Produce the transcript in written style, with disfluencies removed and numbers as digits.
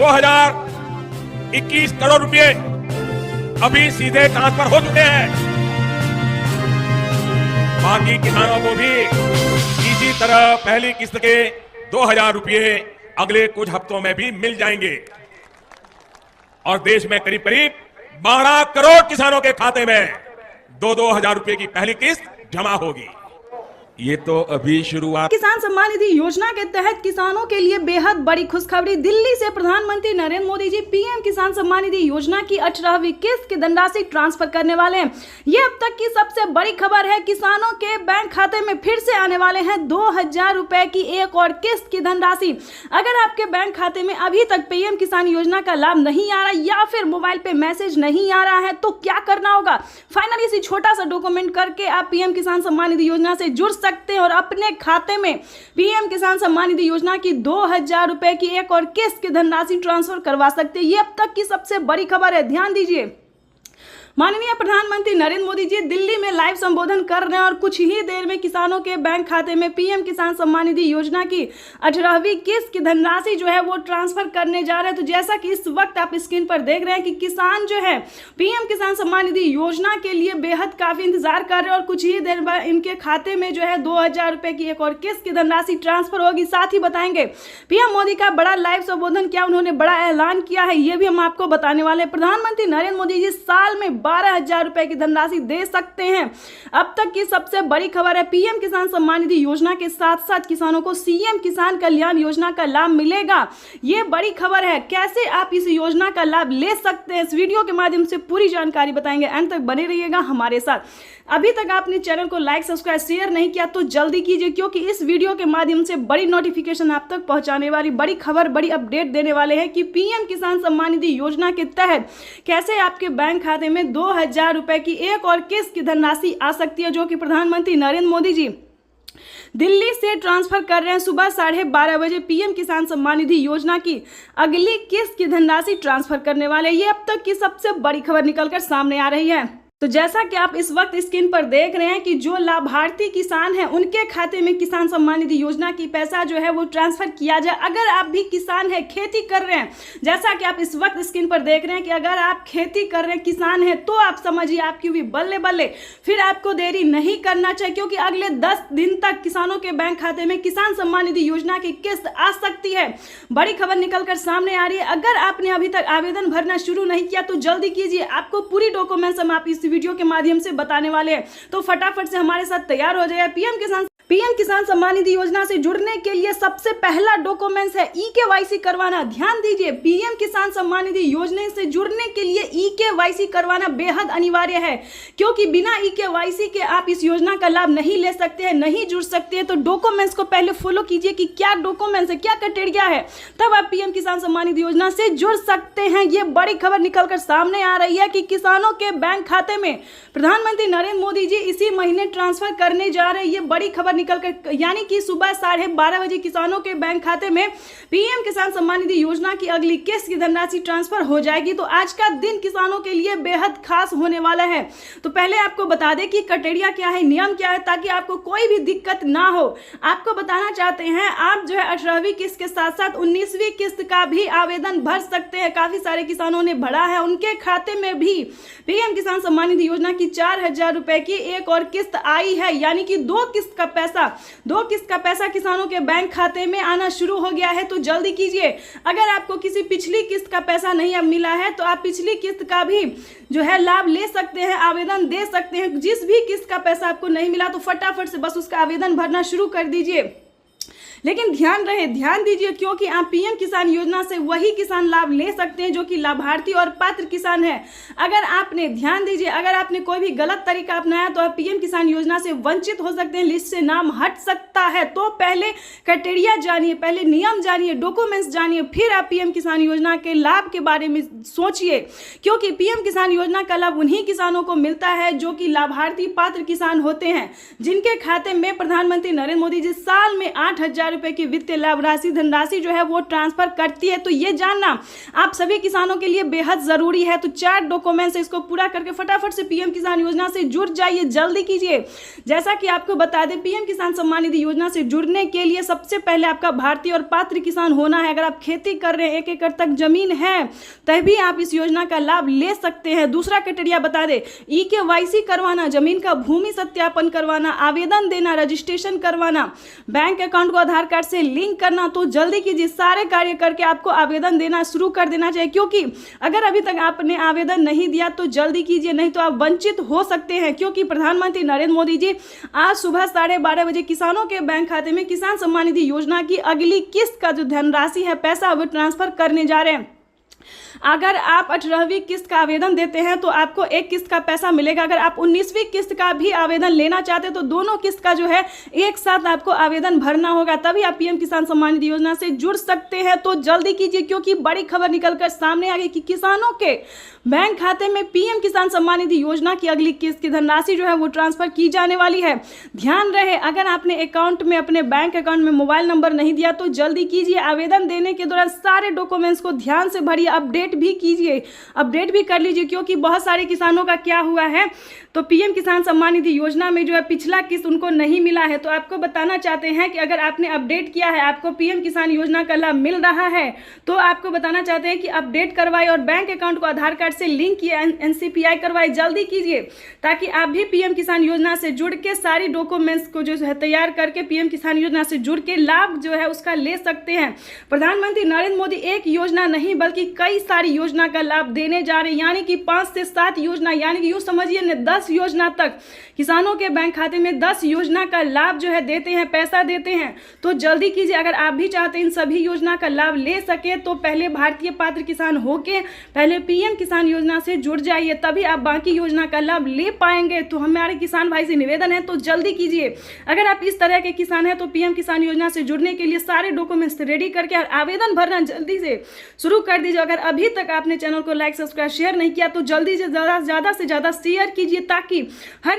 2021 करोड़ रुपए अभी सीधे ट्रांसफर हो चुके हैं। बाकी किसानों को भी इसी तरह पहली किस्त के 2000 रुपए अगले कुछ हफ्तों में भी मिल जाएंगे और देश में करीब करीब 12 करोड़ किसानों के खाते में 2-2 हजार रुपए की पहली किस्त जमा होगी। ये तो अभी शुरुआत। किसान सम्मान निधि योजना के तहत किसानों के लिए बेहद बड़ी खुशखबरी। दिल्ली से प्रधानमंत्री नरेंद्र मोदी जी पीएम किसान सम्मान निधि योजना की 18वीं किस्त की धनराशि ट्रांसफर करने वाले हैं। ये अब तक की सबसे बड़ी खबर है। किसानों के बैंक खाते में फिर से आने वाले हैं 2000 रुपए की एक और किस्त की धनराशि। अगर आपके बैंक खाते में अभी तक पीएम किसान योजना का लाभ नहीं आ रहा या फिर मोबाइल पे मैसेज नहीं आ रहा है तो क्या करना होगा? फाइनली इसी छोटा सा डॉक्यूमेंट करके आप पीएम किसान सम्मान निधि योजना से जुड़ सकते हैं और अपने खाते में पीएम किसान सम्मान निधि योजना की 2000 रुपए की एक और किस्त की धनराशि ट्रांसफर करवा सकते हैं। ये अब तक की सबसे बड़ी खबर है। ध्यान दीजिए, माननीय प्रधानमंत्री नरेंद्र मोदी जी दिल्ली में लाइव संबोधन कर रहे हैं और कुछ ही देर में किसानों के बैंक खाते में पीएम किसान सम्मान निधि योजना की 18वीं किस्त की धनराशि जो है वो ट्रांसफर करने जा रहे हैं। तो जैसा कि इस वक्त आप स्क्रीन पर देख रहे हैं कि किसान जो है पीएम किसान सम्मान निधि योजना के लिए बेहद काफी इंतजार कर रहे हैं और कुछ ही देर बाद इनके खाते में जो है 2000 रुपए की एक और किस्त की धनराशि ट्रांसफर होगी। साथ ही बताएंगे पीएम मोदी का बड़ा लाइव संबोधन, क्या उन्होंने बड़ा ऐलान किया है, ये भी हम आपको बताने वाले हैं। प्रधानमंत्री नरेंद्र मोदी जी साल में 12,000 रुपए की धनराशि दे सकते हैं। अब तक की सबसे बड़ी खबर है। पीएम किसान सम्मान निधि योजना के साथ साथ किसानों को सीएम किसान कल्याण योजना का लाभ मिलेगा। ये बड़ी खबर है। कैसे आप इस योजना का लाभ ले सकते हैं, इस वीडियो के माध्यम से पूरी जानकारी बताएंगे। अंत तक बने रहिएगा हमारे साथ। अभी तक आपने चैनल को लाइक, सब्सक्राइब, शेयर नहीं किया तो जल्दी कीजिए, क्योंकि इस वीडियो के माध्यम से बड़ी नोटिफिकेशन आप तक पहुंचाने वाली, बड़ी खबर, बड़ी अपडेट देने वाले हैं कि पीएम किसान सम्मान निधि योजना के तहत कैसे आपके बैंक खाते में 2000 रुपए की एक और किस्त की धनराशि आ सकती है, जो कि प्रधानमंत्री नरेंद्र मोदी जी दिल्ली से ट्रांसफर कर रहे हैं। सुबह 12:30 बजे पीएम किसान सम्मान निधि योजना की अगली किस्त की धनराशि ट्रांसफर करने वाले। ये अब तक की सबसे बड़ी खबर निकलकर सामने आ रही है। तो जैसा कि आप इस वक्त स्क्रीन पर देख रहे हैं कि जो लाभार्थी किसान हैं उनके खाते में किसान सम्मान निधि योजना की पैसा जो है वो ट्रांसफर किया जाए। अगर आप भी किसान हैं, खेती कर रहे हैं, जैसा कि आप इस वक्त स्क्रीन पर देख रहे हैं कि अगर आप खेती कर रहे हैं, किसान हैं, तो आप समझिए आपकी भी बल्ले बल्ले। फिर आपको देरी नहीं करना चाहिए, क्योंकि अगले 10 दिन तक किसानों के बैंक खाते में किसान सम्मान निधि योजना की किस्त आ सकती है। बड़ी खबर निकलकर सामने आ रही है। अगर आपने अभी तक आवेदन भरना शुरू नहीं किया तो जल्दी कीजिए। आपको पूरी डॉक्यूमेंट्स हम आप इस वीडियो के माध्यम से बताने वाले हैं, तो फटाफट से हमारे साथ तैयार हो जाए। पीएम किसान सम्मान निधि योजना से जुड़ने के लिए सबसे पहला डॉक्यूमेंट्स है ई-केवाईसी करवाना। ध्यान दीजिए, पीएम किसान सम्मान निधि योजना से जुड़ने के लिए ई-केवाईसी करवाना बेहद अनिवार्य है, क्योंकि बिना ई-केवाईसी के आप इस योजना का लाभ नहीं ले सकते हैं, नहीं जुड़ सकते हैं। तो डॉक्यूमेंट्स को पहले फॉलो कीजिए कि क्या डॉक्यूमेंट्स है, क्या क्राइटेरिया है, तब आप पीएम किसान सम्मान निधि योजना से जुड़ सकते हैं। ये बड़ी खबर निकलकर सामने आ रही है कि किसानों के बैंक खाते में प्रधानमंत्री नरेंद्र मोदी जी इसी महीने ट्रांसफर करने जा रहे हैं। ये बड़ी खबर निकलकर, यानी कि सुबह 12:30 बजे किसानों के बैंक खाते में पीएम किसान सम्मान निधि योजना की अगली किस्त की धनराशि ट्रांसफर हो जाएगी। तो आज का दिन किसानों के लिए बेहद खास होने वाला है। तो पहले आपको बता दें कि क्राइटेरिया क्या है, नियम क्या है, ताकि आपको कोई भी दिक्कत ना हो। आपको बताना चाहते हैं, आप जो है 18वीं किस्त के साथ साथ 19वीं किस्त का भी आवेदन भर सकते हैं। काफी सारे किसानों ने भरा है, उनके खाते में भी पीएम किसान सम्मान निधि योजना की 4000 रुपए की एक और किस्त आई है, यानी कि दो किस्त का पैसा किसानों के बैंक खाते में आना शुरू हो गया है। तो जल्दी कीजिए। अगर आपको किसी पिछली किस्त का पैसा नहीं अब मिला है तो आप पिछली किस्त का भी जो है लाभ ले सकते हैं, आवेदन दे सकते हैं। जिस भी किस्त का पैसा आपको नहीं मिला तो फटाफट से बस उसका आवेदन भरना शुरू कर दीजिए। लेकिन ध्यान दीजिए, क्योंकि आप पीएम किसान योजना से वही किसान लाभ ले सकते हैं जो कि लाभार्थी और पात्र किसान है। अगर आपने कोई भी गलत तरीका अपनाया तो आप पीएम किसान योजना से वंचित हो सकते हैं, लिस्ट से नाम हट सकता है। तो पहले क्राइटेरिया जानिए, पहले नियम जानिए, डॉक्यूमेंट्स जानिए, फिर आप पीएम किसान योजना के लाभ के बारे में सोचिए, क्योंकि पीएम किसान योजना का लाभ उन्हीं किसानों को मिलता है जो कि लाभार्थी पात्र किसान होते हैं, जिनके खाते में प्रधानमंत्री नरेंद्र मोदी जी साल में 8000 10,000 रुपए की वित्तीय लाभ राशि धनराशि जो है वो ट्रांसफर करती है। तो ये जानना आप सभी किसानों के लिए बेहद जरूरी है। तो 4 डॉक्यूमेंट्स इसको पूरा करके फटाफट से पीएम किसान योजना से जुड़ जाइए, जल्दी कीजिए। जैसा कि आपको बता दें, पीएम किसान सम्मान निधि योजना से जुड़ने के लिए सबसे पहले आपका भारतीय और पात्र किसान होना है। अगर आप खेती कर रहे हैं, 1 एकड़ तक जमीन है, तभी आप इस योजना का लाभ ले सकते हैं। दूसरा क्राइटेरिया बता दें, EKYC करवाना, जमीन का भूमि सत्यापन करवाना, आवेदन देना, रजिस्ट्रेशन करवाना, बैंक अकाउंट को आधार कार्ड से लिंक करना। तो जल्दी कीजिए, सारे कार्य करके आपको आवेदन देना शुरू कर देना चाहिए, क्योंकि अगर अभी तक आपने आवेदन नहीं दिया तो जल्दी कीजिए, नहीं तो आप वंचित हो सकते हैं। क्योंकि प्रधानमंत्री नरेंद्र मोदी जी आज सुबह 12:30 बजे किसानों के बैंक खाते में किसान सम्मान निधि योजना की अगली किस्त का जो धनराशि है, पैसा, वो ट्रांसफर करने जा रहे हैं। अगर आप 18वीं किस्त का आवेदन देते हैं तो आपको 1 किस्त का पैसा मिलेगा। अगर आप 19वीं किस्त का भी आवेदन लेना चाहते हैं तो दोनों किस्त का जो है एक साथ आपको आवेदन भरना होगा, तभी आप पीएम किसान सम्मान निधि योजना से जुड़ सकते हैं। तो जल्दी कीजिए, क्योंकि बड़ी खबर निकलकर सामने आ गई कि किसानों के बैंक खाते में पीएम किसान सम्मान निधि योजना की अगली किस्त की धनराशि जो है वो ट्रांसफर की जाने वाली है। ध्यान रहे, अगर आपने अकाउंट में, अपने बैंक अकाउंट में मोबाइल नंबर नहीं दिया तो जल्दी कीजिए। आवेदन देने के दौरान सारे डॉक्यूमेंट्स को ध्यान से भरिए, अपडेट भी कीजिए, अपडेट भी कर लीजिए, क्योंकि बहुत सारे किसानों का क्या हुआ है, तो पीएम किसान सम्मान निधि योजना में जो है पिछला किस्त उनको नहीं मिला है। तो आपको बताना चाहते हैं कि अगर आपने अपडेट किया है, आपको पीएम किसान योजना का लाभ मिल रहा है, तो आपको बताना चाहते हैं कि अपडेट करवाए और बैंक अकाउंट को आधार कार्ड से लिंक किए, NCPI करवाए, जल्दी कीजिए, ताकि आप भी पीएम किसान योजना से जुड़ के सारी डॉक्यूमेंट्स को जो है तैयार करके पीएम किसान योजना से जुड़ के लाभ जो है उसका ले सकते हैं। प्रधानमंत्री नरेंद्र मोदी एक योजना नहीं बल्कि कई सारी योजना का लाभ देने जा रहे हैं, यानी कि 5 से 7 योजना, यानी कि यूं समझिए न 10 योजना तक किसानों के बैंक खाते में 10 योजना का लाभ जो है देते हैं, पैसा देते हैं। तो जल्दी कीजिए, अगर आप भी चाहते हैं इन सभी योजना का लाभ ले सके तो पहले भारतीय पात्र किसान होके पहले पीएम किसान योजना से जुड़ जाइए, तभी आप बाकी योजना का लाभ ले पाएंगे। तो हमारे किसान भाई से निवेदन है, तो जल्दी कीजिए। अगर आप इस तरह के किसान हैं तो पीएम किसान योजना से जुड़ने के लिए सारे डॉक्यूमेंट्स रेडी करके और आवेदन भरना जल्दी से शुरू कर दीजिए। अगर अभी तक आपने चैनल को लाइक, सब्सक्राइब, शेयर नहीं किया तो जल्दी से ज़्यादा से ज़्यादा शेयर कीजिए, ताकि हर